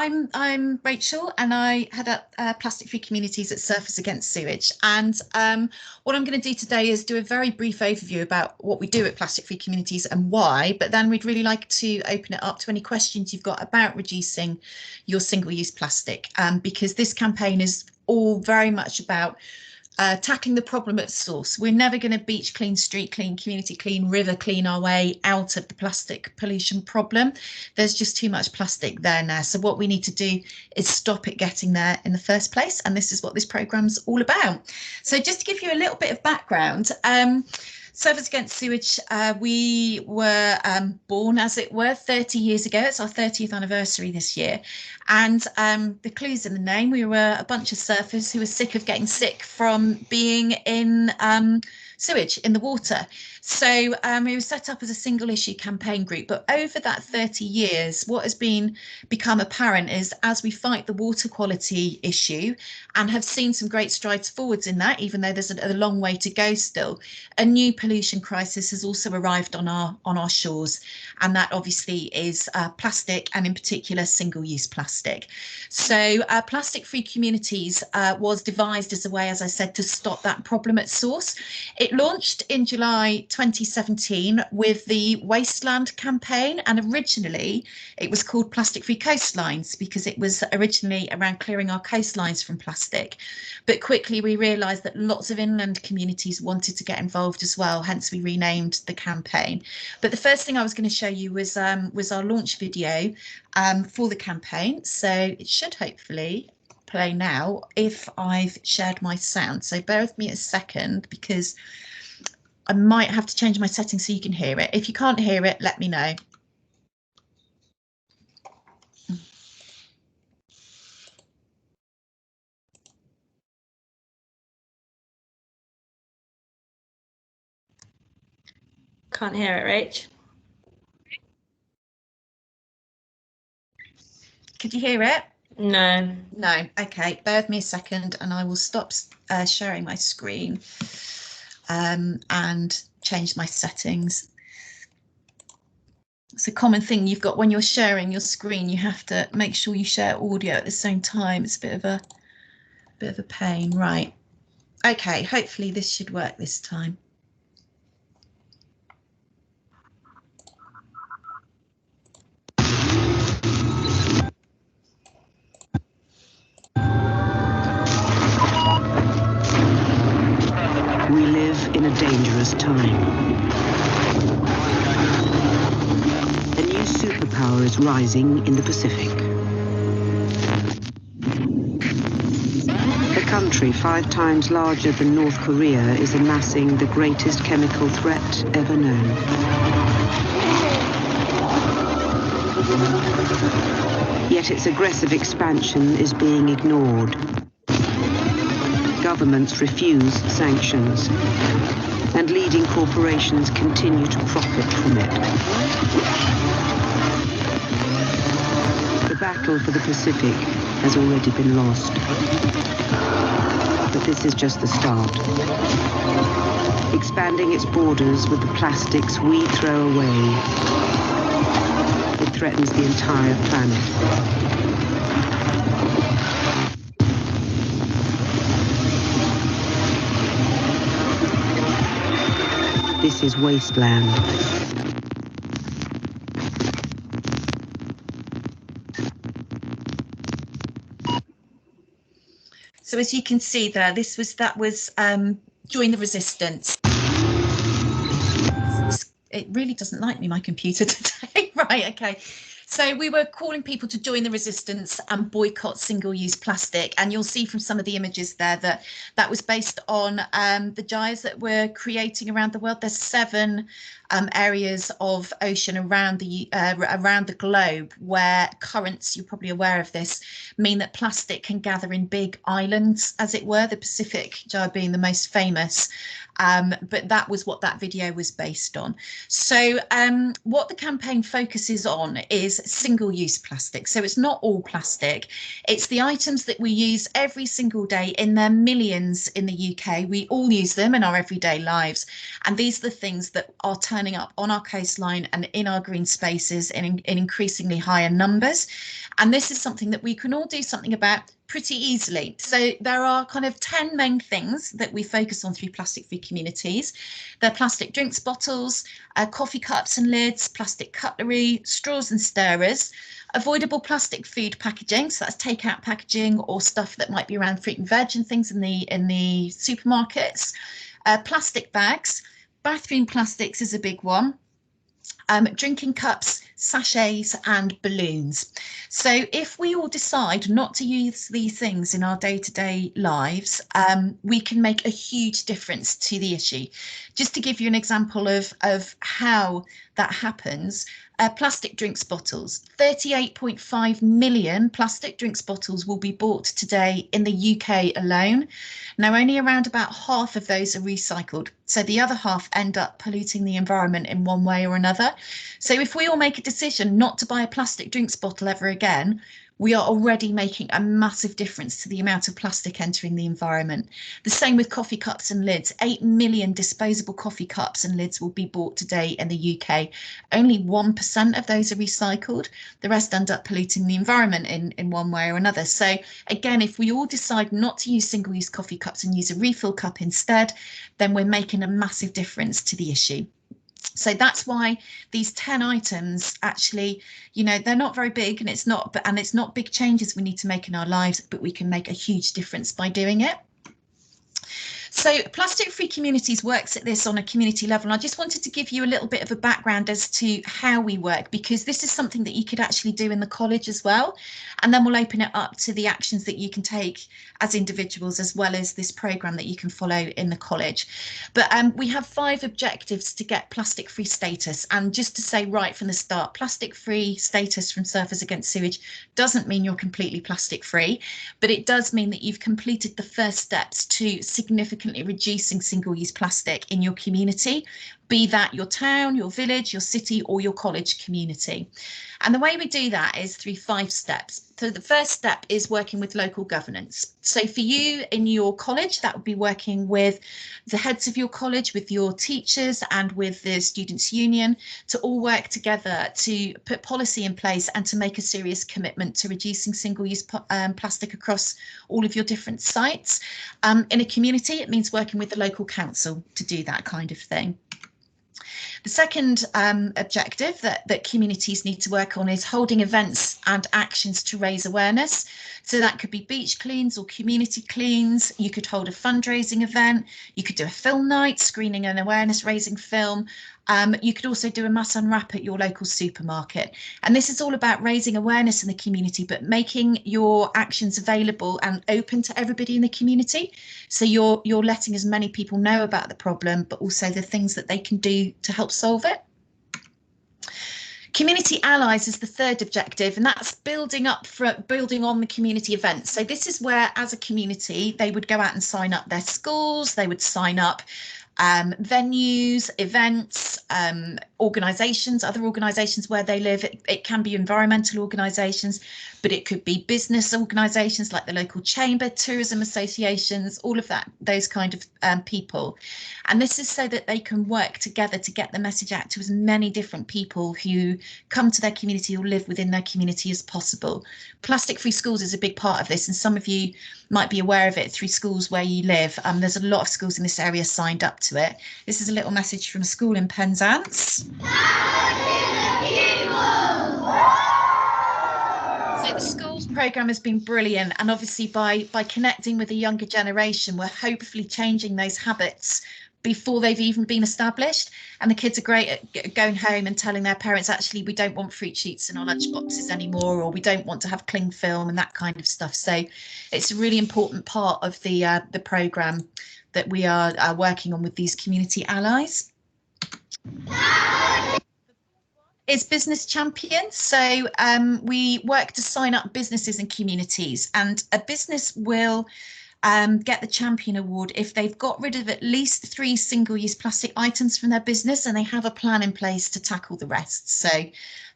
I'm Rachel, and I head up plastic-free communities at Surfers Against Sewage. And what I'm going to do today is do a very brief overview about what we do at plastic-free communities and why. But then we'd really like to open it up to any questions you've got about reducing your single-use plastic, because this campaign is all very much about tackling the problem at source. We're never going to beach clean, street clean, community clean, river clean our way out of the plastic pollution problem. There's just too much plastic there now. So what we need to do is stop it getting there in the first place. And this is what this programme's all about. So just to give you a little bit of background, Surfers Against Sewage, we were born, as it were, 30 years ago. It's our 30th anniversary this year. And the clue's in the name. We were a bunch of surfers who were sick of getting sick from being in sewage in the water. So we were set up as a single issue campaign group. But over that 30 years, what has become apparent is as we fight the water quality issue and have seen some great strides forwards in that, even though there's a long way to go still, a new pollution crisis has also arrived on our shores. And that obviously is plastic, and in particular, single-use plastic. So plastic-free communities was devised as a way, as I said, to stop that problem at source. It launched in July 2017 with the Wasteland campaign, and originally it was called Plastic Free Coastlines because it was originally around clearing our coastlines from plastic. But quickly we realised that lots of inland communities wanted to get involved as well, hence we renamed the campaign. But the first thing I was going to show you was our launch video for the campaign. So it should hopefully play now if I've shared my sound. So bear with me a second because I might have to change my settings so you can hear it. If you can't hear it, let me know. Can't hear it, Rach. Could you hear it? No. No. Okay, bear with me a second and I will stop sharing my screen and change my settings. It's a common thing you've got when you're sharing your screen. You have to make sure you share audio at the same time. It's a bit of a pain. Right. Okay, hopefully this should work this time. We live in a dangerous time. A new superpower is rising in the Pacific. A country 5 times larger than North Korea is amassing the greatest chemical threat ever known. Yet its aggressive expansion is being ignored. Governments refuse sanctions, and leading corporations continue to profit from it. The battle for the Pacific has already been lost. But this is just the start. Expanding its borders with the plastics we throw away, it threatens the entire planet. This is wasteland. So as you can see there, that was Join the Resistance. It really doesn't like me, my computer today. Right, okay. So we were calling people to join the resistance and boycott single-use plastic. And you'll see from some of the images there that was based on the gyres that we're creating around the world. There's 7 areas of ocean around the globe where currents, you're probably aware of this, mean that plastic can gather in big islands, as it were, the Pacific gyre being the most famous. But that was what that video was based on. So what the campaign focuses on is single-use plastic. So it's not all plastic. It's the items that we use every single day in their millions in the UK. We all use them in our everyday lives. And these are the things that are turning turning up on our coastline and in our green spaces in increasingly higher numbers. And this is something that we can all do something about pretty easily. So there are kind of 10 main things that we focus on through plastic-free communities. They're plastic drinks bottles, coffee cups and lids, plastic cutlery, straws and stirrers, avoidable plastic food packaging, so that's takeout packaging or stuff that might be around fruit and veg and things in the supermarkets, plastic bags, bathroom plastics is a big one, drinking cups, sachets and balloons. So if we all decide not to use these things in our day-to-day lives, we can make a huge difference to the issue. Just to give you an example of how that happens, plastic drinks bottles, 38.5 million plastic drinks bottles will be bought today in the UK alone. Now, only around about half of those are recycled, so the other half end up polluting the environment in one way or another. So if we all make a decision not to buy a plastic drinks bottle ever again, we are already making a massive difference to the amount of plastic entering the environment. The same with coffee cups and lids. 8 million disposable coffee cups and lids will be bought today in the UK. Only 1% of those are recycled. The rest end up polluting the environment in one way or another. So again, if we all decide not to use single-use coffee cups and use a refill cup instead, then we're making a massive difference to the issue. So that's why these 10 items actually, you know, they're not very big, and it's not big changes we need to make in our lives, but we can make a huge difference by doing it. So plastic-free communities works at this on a community level, and I just wanted to give you a little bit of a background as to how we work, because this is something that you could actually do in the college as well, and then we'll open it up to the actions that you can take as individuals, as well as this programme that you can follow in the college. But we have 5 objectives to get plastic-free status, and just to say right from the start, plastic-free status from Surfers Against Sewage doesn't mean you're completely plastic-free, but it does mean that you've completed the first steps to significantly reducing single-use plastic in your community, be that your town, your village, your city or your college community. And the way we do that is through 5 steps. So the first step is working with local governance. So for you in your college, that would be working with the heads of your college, with your teachers and with the students' union to all work together to put policy in place and to make a serious commitment to reducing single-use plastic across all of your different sites. In a community, it means working with the local council to do that kind of thing. The second objective that communities need to work on is holding events and actions to raise awareness. So that could be beach cleans or community cleans. You could hold a fundraising event. You could do a film night, screening an awareness raising film. You could also do a mass unwrap at your local supermarket. And this is all about raising awareness in the community, but making your actions available and open to everybody in the community. So you're letting as many people know about the problem, but also the things that they can do to help solve it. Community allies is the third objective, and that's building on the community events. So this is where, as a community, they would go out and sign up their schools, they would sign up venues, events, organisations, other organisations where they live. It can be environmental organisations, but it could be business organisations like the local chamber, tourism associations, all of that, those kind of people. And this is so that they can work together to get the message out to as many different people who come to their community or live within their community as possible. Plastic-free schools is a big part of this, and some of you might be aware of it through schools where you live. There's a lot of schools in this area signed up to it. This is a little message from a school in Penzance. So the schools programme has been brilliant, and obviously by connecting with the younger generation, we're hopefully changing those habits before they've even been established. And the kids are great at going home and telling their parents, actually, we don't want fruit sheets in our lunch boxes anymore, or we don't want to have cling film and that kind of stuff. So it's a really important part of the programme that we are working on with these community allies. Is business champions. So we work to sign up businesses and communities, and a business will get the champion award if they've got rid of at least 3 single-use plastic items from their business and they have a plan in place to tackle the rest. So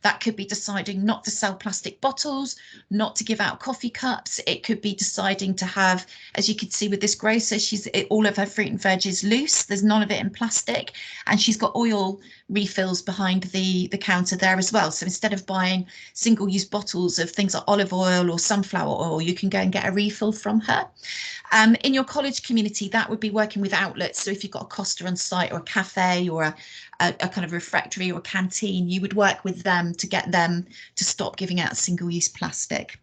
That could be deciding not to sell plastic bottles, not to give out coffee cups. It could be deciding to have, as you can see with this grocer, all of her fruit and veg is loose. There's none of it in plastic, and she's got oil refills behind the counter there as well. So instead of buying single-use bottles of things like olive oil or sunflower oil, you can go and get a refill from her. In your college community, that would be working with outlets. So if you've got a Costa on site or a cafe or a kind of refectory or canteen, you would work with them to get them to stop giving out single-use plastic.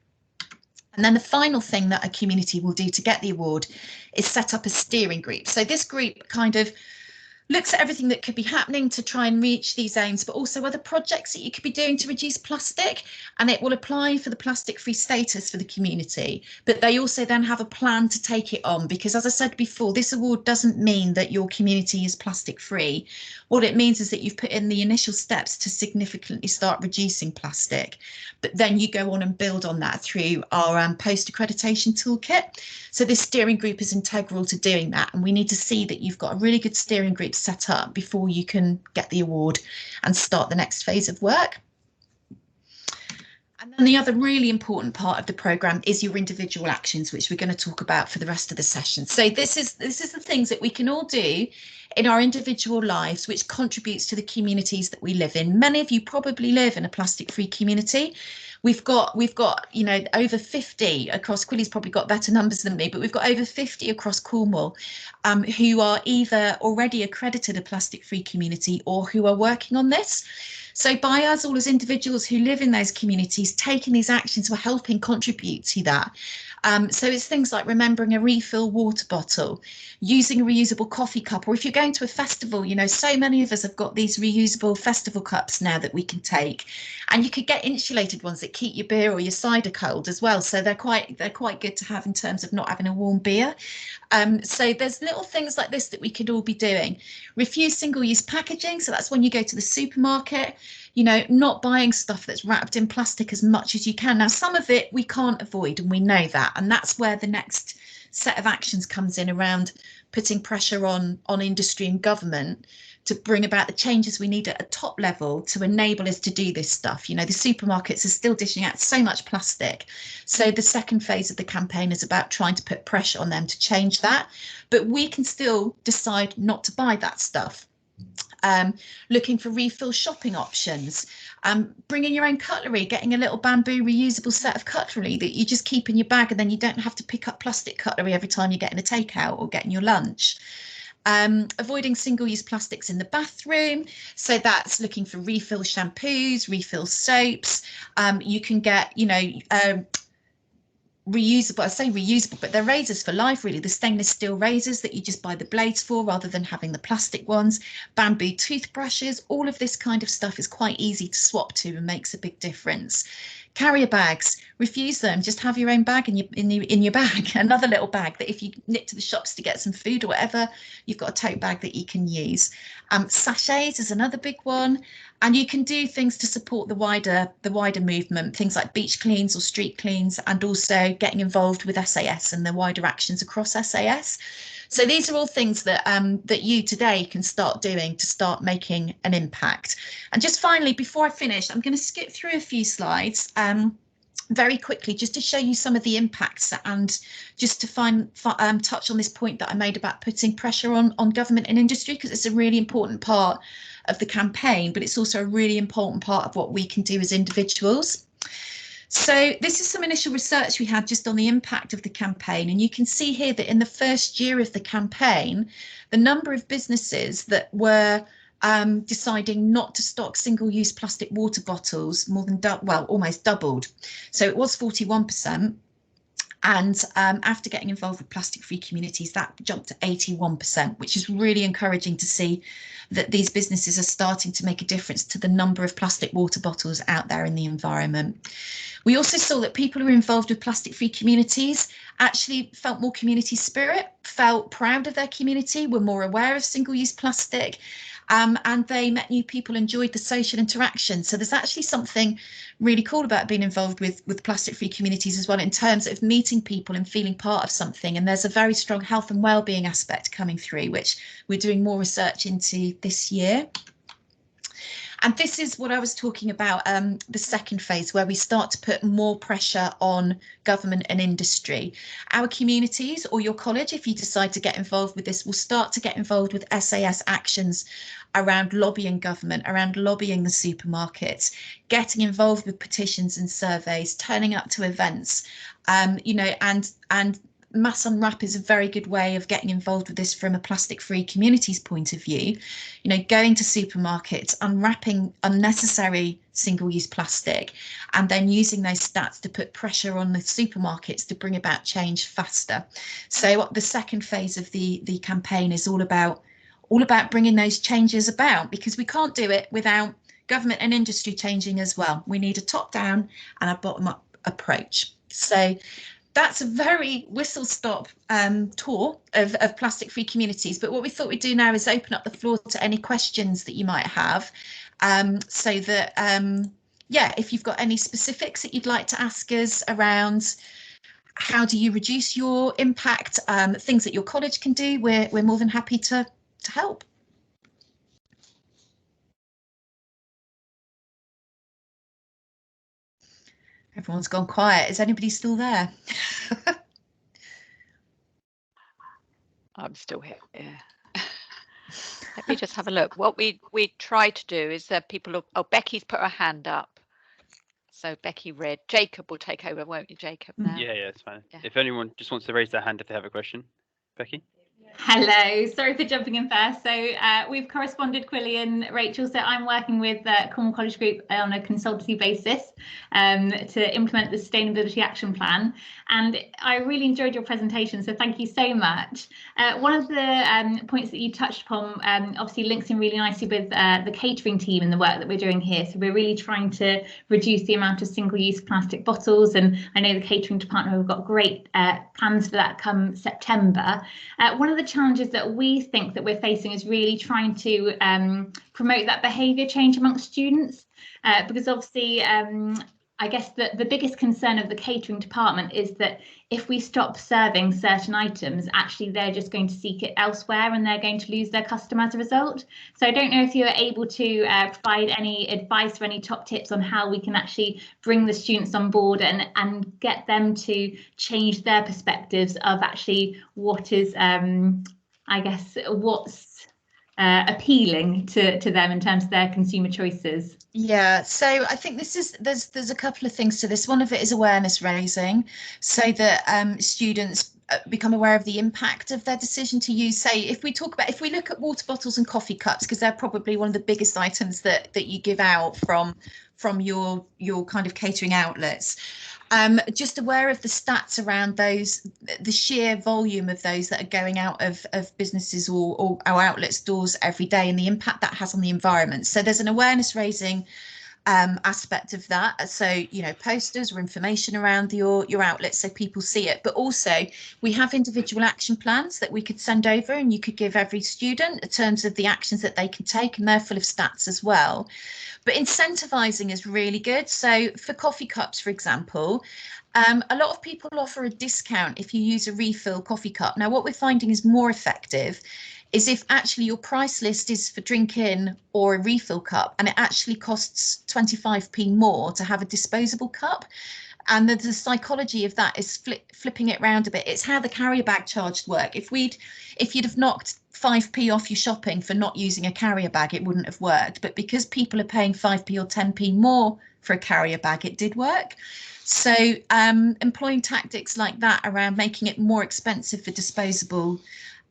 And then the final thing that a community will do to get the award is set up a steering group. So this group kind of looks at everything that could be happening to try and reach these aims, but also other projects that you could be doing to reduce plastic, and it will apply for the plastic-free status for the community. But they also then have a plan to take it on, because as I said before, this award doesn't mean that your community is plastic-free. What it means is that you've put in the initial steps to significantly start reducing plastic, but then you go on and build on that through our post-accreditation toolkit. So this steering group is integral to doing that, and we need to see that you've got a really good steering group set up before you can get the award and start the next phase of work. And then the other really important part of the programme is your individual actions, which we're going to talk about for the rest of the session. So this is the things that we can all do in our individual lives, which contributes to the communities that we live in. Many of you probably live in a plastic-free community. We've got, you know, over 50 across. Quilly's probably got better numbers than me, but we've got over 50 across Cornwall who are either already accredited a plastic-free community or who are working on this. So by us all as individuals who live in those communities, taking these actions, we're helping contribute to that. So it's things like remembering a refill water bottle, using a reusable coffee cup, or if you're going to a festival, you know, so many of us have got these reusable festival cups now that we can take, and you could get insulated ones that keep your beer or your cider cold as well. So they're quite good to have in terms of not having a warm beer. So there's little things like this that we could all be doing. Refuse single-use packaging. So that's when you go to the supermarket, you know, not buying stuff that's wrapped in plastic as much as you can. Now, some of it we can't avoid, and we know that, and that's where the next set of actions comes in around putting pressure on industry and government to bring about the changes we need at a top level to enable us to do this stuff. You know, the supermarkets are still dishing out so much plastic. So the second phase of the campaign is about trying to put pressure on them to change that. But we can still decide not to buy that stuff. Looking for refill shopping options, bringing your own cutlery, getting a little bamboo reusable set of cutlery that you just keep in your bag, and then you don't have to pick up plastic cutlery every time you're getting a takeout or getting your lunch. Avoiding single-use plastics in the bathroom. So that's looking for refill shampoos, refill soaps. You can get, you know, reusable, I say reusable, but they're razors for life, really. The stainless steel razors that you just buy the blades for rather than having the plastic ones. Bamboo toothbrushes, all of this kind of stuff is quite easy to swap to and makes a big difference. Carrier bags, refuse them, just have your own bag in your bag, another little bag that if you nip to the shops to get some food or whatever, you've got a tote bag that you can use. Sachets is another big one, and you can do things to support the wider movement, things like beach cleans or street cleans, and also getting involved with SAS and the wider actions across SAS. So these are all things that that you today can start doing to start making an impact. And just finally, before I finish, I'm going to skip through a few slides very quickly just to show you some of the impacts, and just to touch on this point that I made about putting pressure on government and industry, because it's a really important part of the campaign, but it's also a really important part of what we can do as individuals. So this is some initial research we had just on the impact of the campaign, and you can see here that in the first year of the campaign, the number of businesses that were deciding not to stock single-use plastic water bottles almost doubled. So it was 41%. And after getting involved with plastic-free communities, that jumped to 81%, which is really encouraging to see that these businesses are starting to make a difference to the number of plastic water bottles out there in the environment. We also saw that people who are involved with plastic-free communities actually felt more community spirit, felt proud of their community, were more aware of single-use plastic, and they met new people, enjoyed the social interaction. So there's actually something really cool about being involved with plastic-free communities as well, in terms of meeting people and feeling part of something. And there's a very strong health and well-being aspect coming through, which we're doing more research into this year. And this is what I was talking about, the second phase, where we start to put more pressure on government and industry. Our communities, or your college, if you decide to get involved with this, will start to get involved with SAS actions around lobbying government, around lobbying the supermarkets, getting involved with petitions and surveys, turning up to events, you know, and Mass Unwrap is a very good way of getting involved with this from a plastic-free communities point of view. You know, going to supermarkets, unwrapping unnecessary single-use plastic, and then using those stats to put pressure on the supermarkets to bring about change faster. So the second phase of the campaign is all about bringing those changes about, because we can't do it without government and industry changing as well. We need a top-down and a bottom-up approach. So that's a very whistle-stop tour of plastic-free communities. But what we thought we'd do now is open up the floor to any questions that you might have, so that, yeah, if you've got any specifics that you'd like to ask us around how do you reduce your impact, things that your college can do, we're more than happy to help. Everyone's gone quiet. Is anybody still there? I'm still here. Yeah. Let me just have a look. What we try to do is that people. Oh, Becky's put her hand up. So Becky read. Jacob will take over, won't you, Jacob? Now. Yeah, it's fine. Yeah. If anyone just wants to raise their hand if they have a question, Becky. Hello, sorry for jumping in first. So we've corresponded, Quilly and Rachel. So I'm working with Cornwall College Group on a consultancy basis to implement the Sustainability Action Plan. And I really enjoyed your presentation, so thank you so much. One of the points that you touched upon obviously links in really nicely with the catering team and the work that we're doing here. So we're really trying to reduce the amount of single-use plastic bottles. And I know the catering department have got great plans for that come September. One of the challenges that we think that we're facing is really trying to promote that behaviour change amongst students, because obviously I guess the biggest concern of the catering department is that if we stop serving certain items, actually they're just going to seek it elsewhere and they're going to lose their customer as a result. So I don't know if you're able to provide any advice or any top tips on how we can actually bring the students on board and get them to change their perspectives of actually what is, I guess, what's appealing to them in terms of their consumer choices. Yeah, so I think there's a couple of things to this. One of it is awareness raising, so that students become aware of the impact of their decision to use, say, if we look at water bottles and coffee cups, because they're probably one of the biggest items that you give out from your kind of catering outlets. Just aware of the stats around those, the sheer volume of those that are going out of businesses or our outlet stores every day, and the impact that has on the environment. So there's an awareness raising aspect of that. So, you know, posters or information around your outlets so people see it. But also we have individual action plans that we could send over, and you could give every student in terms of the actions that they can take, and they're full of stats as well. But incentivizing is really good. So for coffee cups, for example, a lot of people offer a discount if you use a refill coffee cup. Now, what we're finding is more effective is if actually your price list is for drink-in or a refill cup, and it actually costs 25p more to have a disposable cup. And the psychology of that is flipping it round a bit. It's how the carrier bag charge work. If you'd have knocked 5p off your shopping for not using a carrier bag, it wouldn't have worked. But because people are paying 5p or 10p more for a carrier bag, it did work. So employing tactics like that around making it more expensive for disposable,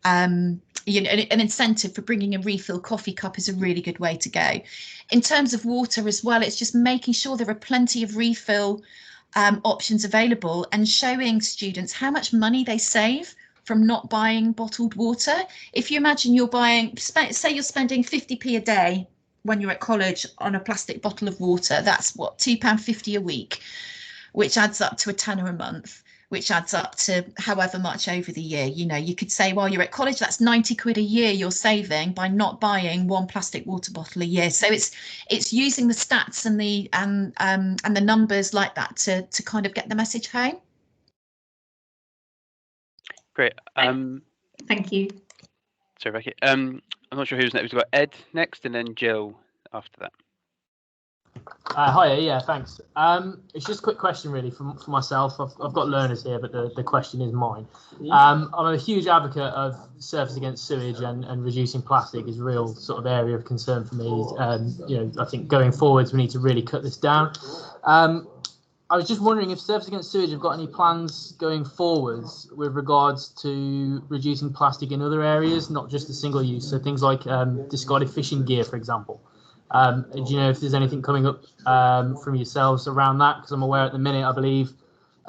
you know, an incentive for bringing a refill coffee cup is a really good way to go. In terms of water as well, it's just making sure there are plenty of refill options available, and showing students how much money they save from not buying bottled water. If you imagine you're buying, say you're spending 50p a day when you're at college on a plastic bottle of water, that's what, £2.50 a week, which adds up to £10 a month, which adds up to however much over the year. You know, you could say while you're at college, that's 90 quid a year you're saving by not buying one plastic water bottle a year. So it's using the stats and the numbers like that to kind of get the message home. Great. Thank you. Sorry, Becky. I'm not sure who's next. We've got Ed next, and then Jill after that. Hi, yeah, thanks. It's just a quick question really for myself. I've got learners here, but the question is mine. I'm a huge advocate of surface against sewage and reducing plastic is a real sort of area of concern for me. You know, I think going forwards we need to really cut this down. I was just wondering if Surface Against Sewage have got any plans going forwards with regards to reducing plastic in other areas, not just the single use, so things like discarded fishing gear, for example. Do you know if there's anything coming up from yourselves around that? Because I'm aware at the minute, I believe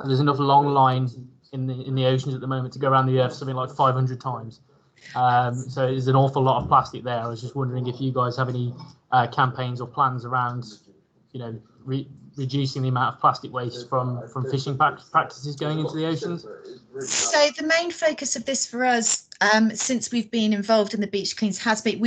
there's enough long line in the oceans at the moment to go around the earth something like 500 times. So there's an awful lot of plastic there. I was just wondering if you guys have any campaigns or plans around, you know, reducing the amount of plastic waste from fishing practices going into the oceans. So the main focus of this for us, since we've been involved in the beach cleans, has been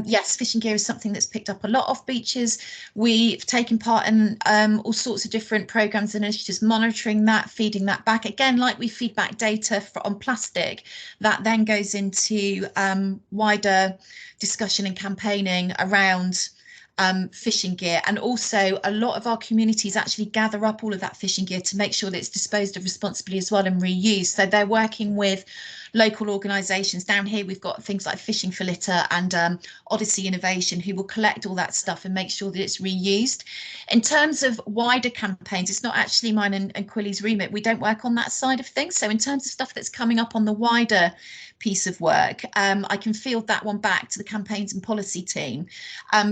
yes, fishing gear is something that's picked up a lot off beaches. We've taken part in all sorts of different programs and initiatives monitoring that, feeding that back. Again, like we feed back data on plastic, that then goes into wider discussion and campaigning around fishing gear, and also a lot of our communities actually gather up all of that fishing gear to make sure that it's disposed of responsibly as well and reused. So they're working with local organisations. Down here we've got things like Fishing for Litter and Odyssey Innovation, who will collect all that stuff and make sure that it's reused. In terms of wider campaigns, it's not actually mine and Quilly's remit. We don't work on that side of things. So in terms of stuff that's coming up on the wider piece of work, I can field that one back to the campaigns and policy team.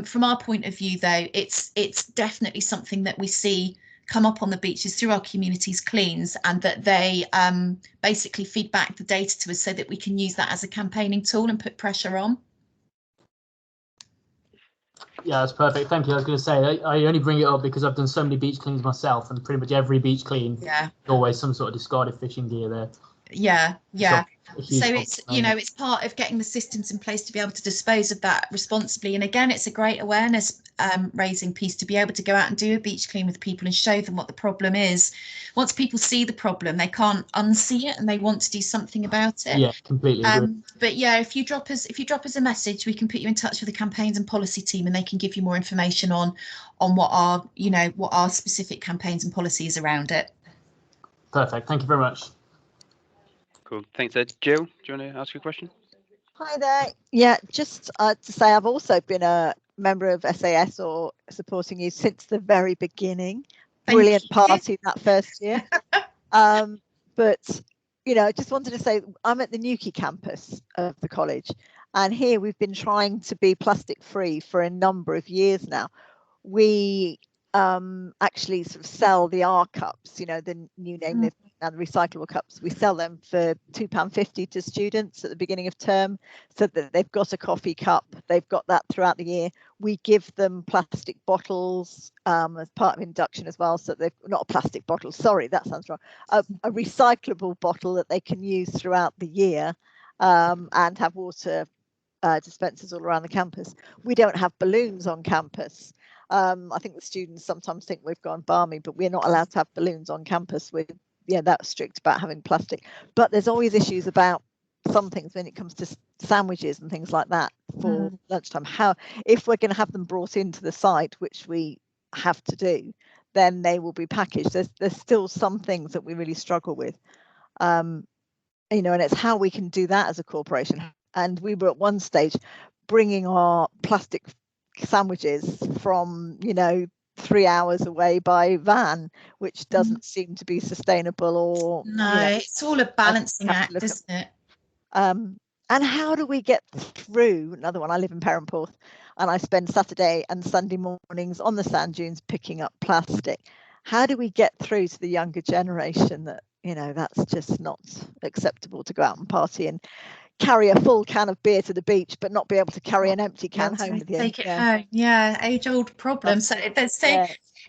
From our point of view, though, it's definitely something that we see come up on the beaches through our communities cleans, and that they basically feed back the data to us so that we can use that as a campaigning tool and put pressure on. Yeah, that's perfect. Thank you. I was going to say, I only bring it up because I've done so many beach cleans myself, and pretty much every beach clean, there's always some sort of discarded fishing gear there. Yeah. So it's, you know, it's part of getting the systems in place to be able to dispose of that responsibly. And again, it's a great awareness raising piece to be able to go out and do a beach clean with people and show them what the problem is. Once people see the problem, they can't unsee it and they want to do something about it. Yeah, completely agree. But yeah, if you drop us a message, we can put you in touch with the campaigns and policy team, and they can give you more information on what our specific campaigns and policies around it. Perfect. Thank you very much. Cool. Thanks, Ed. Jill, do you want to ask a question? Hi there. Yeah, just to say I've also been a member of SAS or supporting you since the very beginning. Brilliant party that first year. But, you know, I just wanted to say I'm at the Newquay campus of the college, and here we've been trying to be plastic free for a number of years now. We actually sort of sell the R cups, you know, the new name and the recyclable cups. We sell them for £2.50 to students at the beginning of term, so that they've got a coffee cup. They've got that throughout the year. We give them plastic bottles as part of induction as well. So they've not a plastic bottle. Sorry, that sounds wrong. A recyclable bottle that they can use throughout the year, and have water dispensers all around the campus. We don't have balloons on campus. I think the students sometimes think we've gone balmy, but we're not allowed to have balloons on campus. We're that strict about having plastic. But there's always issues about some things when it comes to sandwiches and things like that for lunchtime. How, if we're going to have them brought into the site, which we have to do, then they will be packaged. There's still some things that we really struggle with, you know, and it's how we can do that as a corporation. And we were at one stage bringing our plastic sandwiches from, you know, 3 hours away by van, which doesn't seem to be sustainable. Or no, you know, it's all a balancing act, isn't it? And how do we get through? Another one, I live in Perranporth, and I spend Saturday and Sunday mornings on the sand dunes picking up plastic. How do we get through to the younger generation that, you know, that's just not acceptable to go out and party and carry a full can of beer to the beach, but not be able to carry an empty can home with you? Take it home. Yeah, age-old problem. So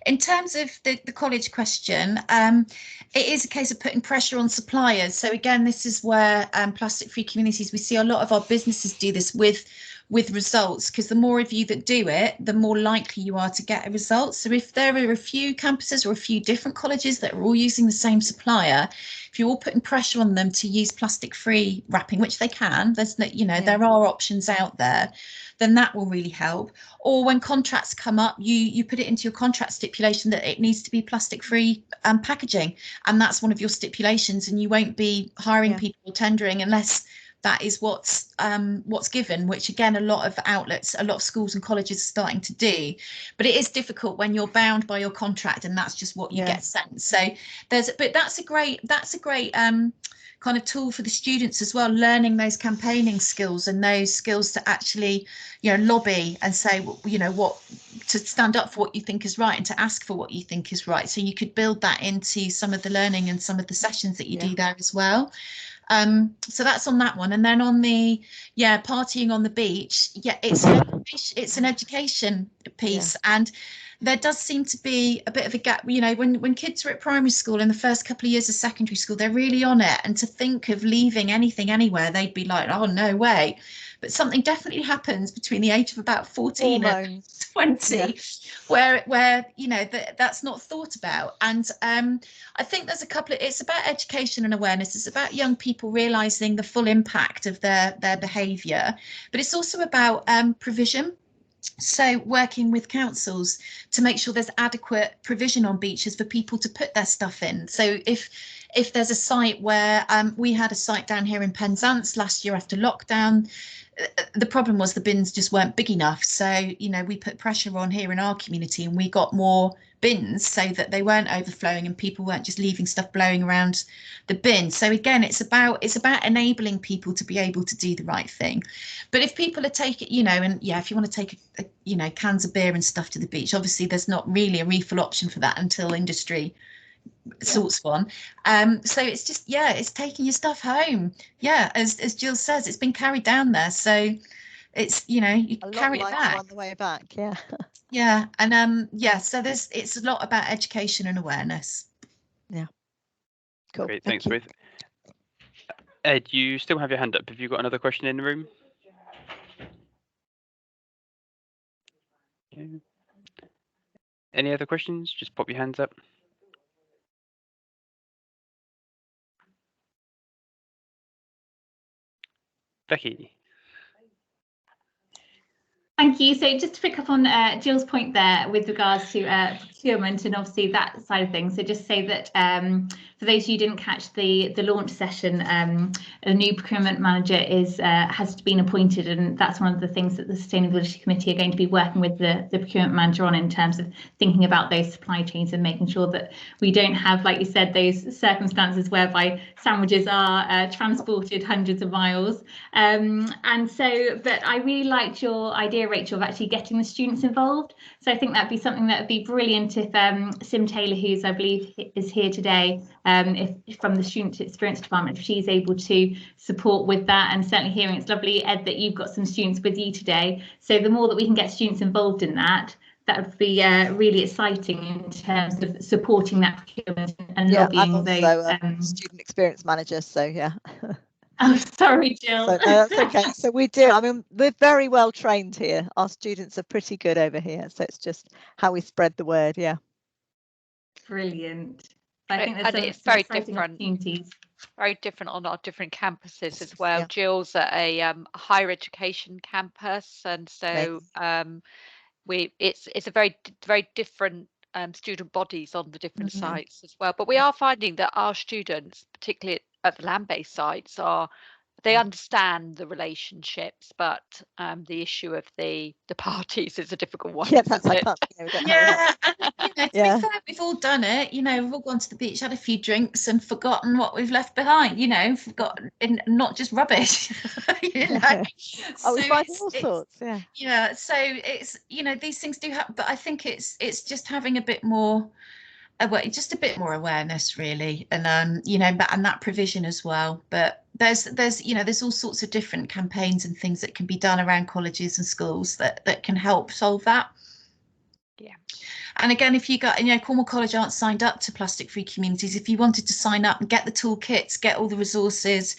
in terms of the college question, it is a case of putting pressure on suppliers. So again, this is where plastic-free communities, we see a lot of our businesses do this with with results, because the more of you that do it, the more likely you are to get a result. So if there are a few campuses or a few different colleges that are all using the same supplier, if you're all putting pressure on them to use plastic-free wrapping, which they can, there's no, there are options out there, then that will really help. Or when contracts come up, you put it into your contract stipulation that it needs to be plastic-free packaging, and that's one of your stipulations, and you won't be hiring people or tendering unless that is what's given, which again, a lot of outlets, a lot of schools and colleges are starting to do. But it is difficult when you're bound by your contract and that's just what you get sent. So that's a great kind of tool for the students as well, learning those campaigning skills and those skills to actually, lobby and say, what to stand up for what you think is right and to ask for what you think is right. So you could build that into some of the learning and some of the sessions that you do there as well. So that's on that one. And then on the partying on the beach, it's an education piece, and there does seem to be a bit of a gap. When kids are at primary school in the first couple of years of secondary school, they're really on it, and to think of leaving anything anywhere, they'd be like, oh no way. But something definitely happens between the age of about 14 and 20 where that's not thought about. And I think there's it's about education and awareness. It's about young people realizing the full impact of their behavior, but it's also about provision. So working with councils to make sure there's adequate provision on beaches for people to put their stuff in. So if there's a site where we had a site down here in Penzance last year after lockdown, the problem was the bins just weren't big enough. So, we put pressure on here in our community and we got more bins so that they weren't overflowing and people weren't just leaving stuff blowing around the bin. So again, it's about enabling people to be able to do the right thing. But if people are taking, if you want to take cans of beer and stuff to the beach, obviously there's not really a refill option for that until industry sorts one. So it's just it's taking your stuff home. As Jill says, it's been carried down there, so it's you carry it back on the way back. And so it's a lot about education and awareness. Cool. Great, thanks Ruth. Ed, you still have your hand up. Have you got another question in the room? Okay. Any other questions? Just pop your hands up. Becky. Thank you. So just to pick up on Jill's point there with regards to procurement and obviously that side of things. So just say that for those of you who didn't catch the launch session, a new procurement manager has been appointed, and that's one of the things that the Sustainability Committee are going to be working with the procurement manager on in terms of thinking about those supply chains and making sure that we don't have, like you said, those circumstances whereby sandwiches are transported hundreds of miles. But I really liked your idea, Rachel, of actually getting the students involved. So I think that'd be something that would be brilliant if Sim Taylor, who's I believe is here today, if from the Student Experience Department, if she's able to support with that. And certainly hearing, it's lovely, Ed, that you've got some students with you today. So the more that we can get students involved in that, that would be really exciting in terms of supporting that procurement and lobbying I'm also a student experience manager, so Oh, sorry, Jill. So, no, that's okay. So we do. I mean, we're very well trained here. Our students are pretty good over here. So it's just how we spread the word. Yeah. Brilliant. I think there's it's very different opportunities. Very different on our different campuses as well. Jill's at a higher education campus, and so it's a very different student bodies on the different sites as well. But we are finding that our students, particularly at the land-based sites, they understand the relationships, but the issue of the parties is a difficult one. Yeah, that's to be fair, we've all done it. We've all gone to the beach, had a few drinks, and forgotten what we've left behind. Forgotten, not just rubbish. So we find all sorts. Yeah. So it's these things do happen, but I think it's just having a bit more. Just a bit more awareness, really, and and that provision as well. But there's all sorts of different campaigns and things that can be done around colleges and schools that can help solve that. Yeah. And again, if you got, Cornwall College aren't signed up to Plastic Free Communities. If you wanted to sign up and get the toolkits, get all the resources,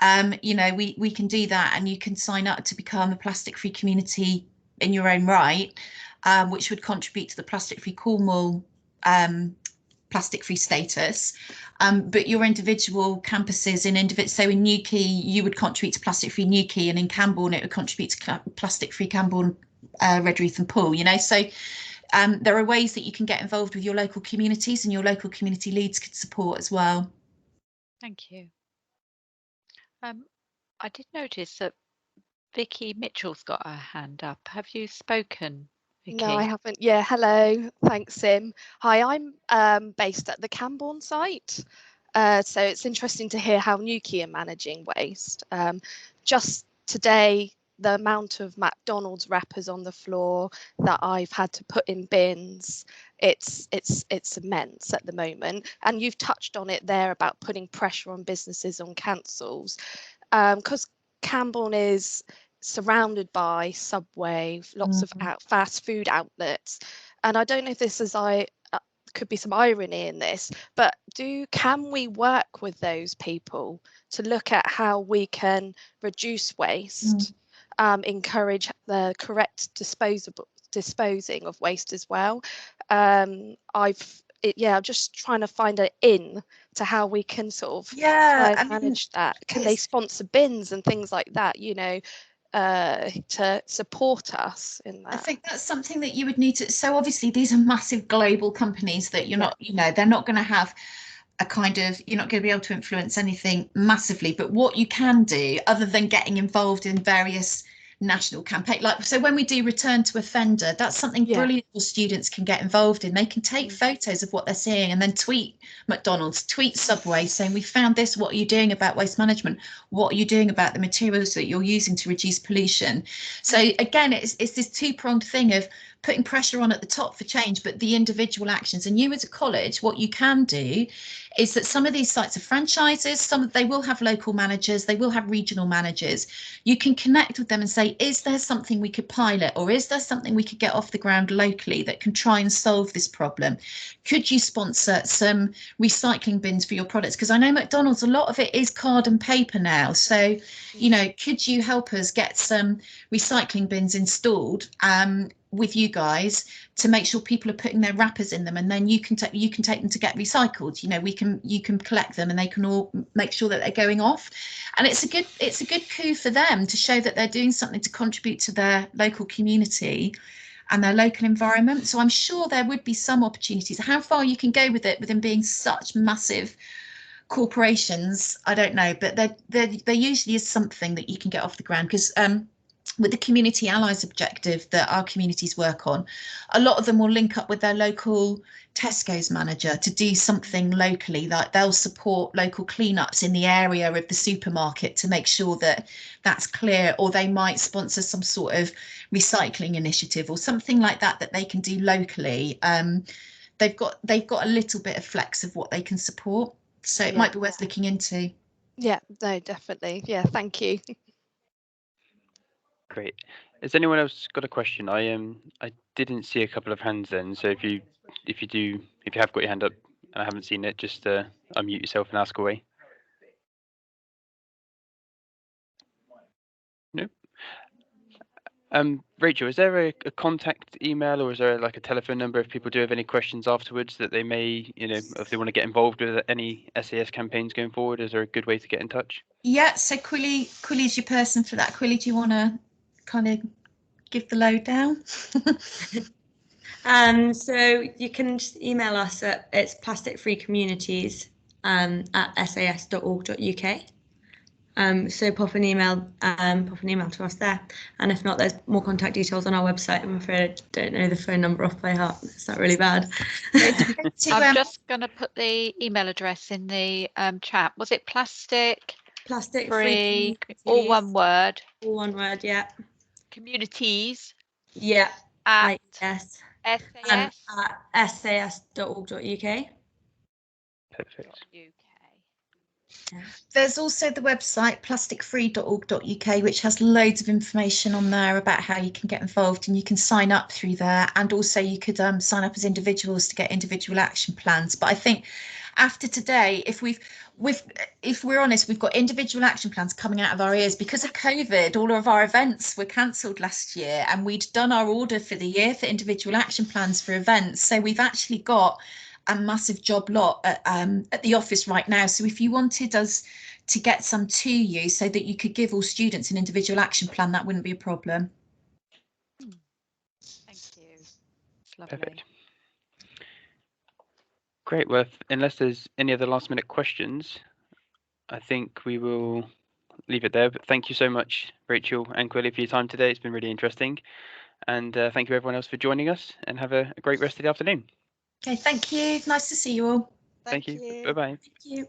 we can do that, and you can sign up to become a Plastic Free Community in your own right, which would contribute to the Plastic Free Cornwall plastic free status. But your individual campuses so in Newquay you would contribute to Plastic Free Newquay, and in Camborne it would contribute to Plastic Free Camborne, Redruth and Poole. So there are ways that you can get involved with your local communities, and your local community leads could support as well. Thank you. I did notice that Vicky Mitchell's got her hand up. Have you spoken, Vicky? No, I haven't. Yeah, hello. Thanks, Sim. Hi, I'm based at the Camborne site. So it's interesting to hear how Newquay are managing waste. Just today, the amount of McDonald's wrappers on the floor that I've had to put in bins, it's immense at the moment. And you've touched on it there about putting pressure on businesses on councils, because Camborne is surrounded by Subway, lots of fast food outlets, and I don't know if this is could be some irony in this, but can we work with those people to look at how we can reduce waste, encourage the correct disposing of waste as well? I'm just trying to find an in to how we can sort of try and manage that. Can they sponsor bins and things like that, to support us in that? I think that's something that you would need to. So obviously these are massive global companies that you're not, they're not going to have a kind of, you're not going to be able to influence anything massively. But what you can do, other than getting involved in various national campaign, so when we do return to offender, that's something brilliant students can get involved in. They can take photos of what they're seeing and then tweet McDonald's, tweet Subway, saying we found this, what are you doing about waste management, what are you doing about the materials that you're using to reduce pollution? So again, it's this two-pronged thing of putting pressure on at the top for change, but the individual actions. And you as a college, what you can do is that some of these sites are franchises, they will have local managers, they will have regional managers. You can connect with them and say, is there something we could pilot, or is there something we could get off the ground locally that can try and solve this problem? Could you sponsor some recycling bins for your products? Because I know McDonald's, a lot of it is card and paper now. So, could you help us get some recycling bins installed with you guys to make sure people are putting their wrappers in them, and then you can take them to get recycled. You can collect them and they can all make sure that they're going off. And it's a good coup for them to show that they're doing something to contribute to their local community and their local environment. So I'm sure there would be some opportunities. How far you can go with it, with them being such massive corporations, I don't know, but there usually is something that you can get off the ground, because with the community allies objective that our communities work on, a lot of them will link up with their local Tesco's manager to do something locally, like they'll support local cleanups in the area of the supermarket to make sure that that's clear, or they might sponsor some sort of recycling initiative or something like that they can do locally. They've got a little bit of flex of what they can support, so it might be worth looking into. Yeah, no, definitely. Yeah, thank you. Great. Has anyone else got a question? I didn't see a couple of hands then, so if you have got your hand up and I haven't seen it, just unmute yourself and ask away. No. Rachel, is there a contact email, or is there like a telephone number if people do have any questions afterwards that they may, if they want to get involved with any SAS campaigns going forward? Is there a good way to get in touch? Yeah, so Quilly is your person for that. Quilly, do you want to kind of give the lowdown? So you can just email us it's plasticfreecommunities at sas.org.uk. So pop an email to us there, and if not, there's more contact details on our website. I'm afraid I don't know the phone number off by heart. It's not really bad. I'm just going to put the email address in the chat. Was it plastic free, all one word? All one word, yeah. Communities. Yeah. At SAS. SAS. At sas.org.uk. Perfect. There's also the website plasticfree.org.uk, which has loads of information on there about how you can get involved, and you can sign up through there. And also you could sign up as individuals to get individual action plans. But I think after today, if we're honest, we've got individual action plans coming out of our ears because of COVID. All of our events were cancelled last year, and we'd done our order for the year for individual action plans for events. So we've actually got a massive job lot at the office right now. So if you wanted us to get some to you so that you could give all students an individual action plan, that wouldn't be a problem. Thank you. It's lovely. Perfect. Great. Well, unless there's any other last minute questions, I think we will leave it there. But thank you so much, Rachel and Quilly, for your time today. It's been really interesting. And thank you everyone else for joining us, and have a great rest of the afternoon. Okay, thank you. Nice to see you all. Thank you. Bye-bye. Thank you.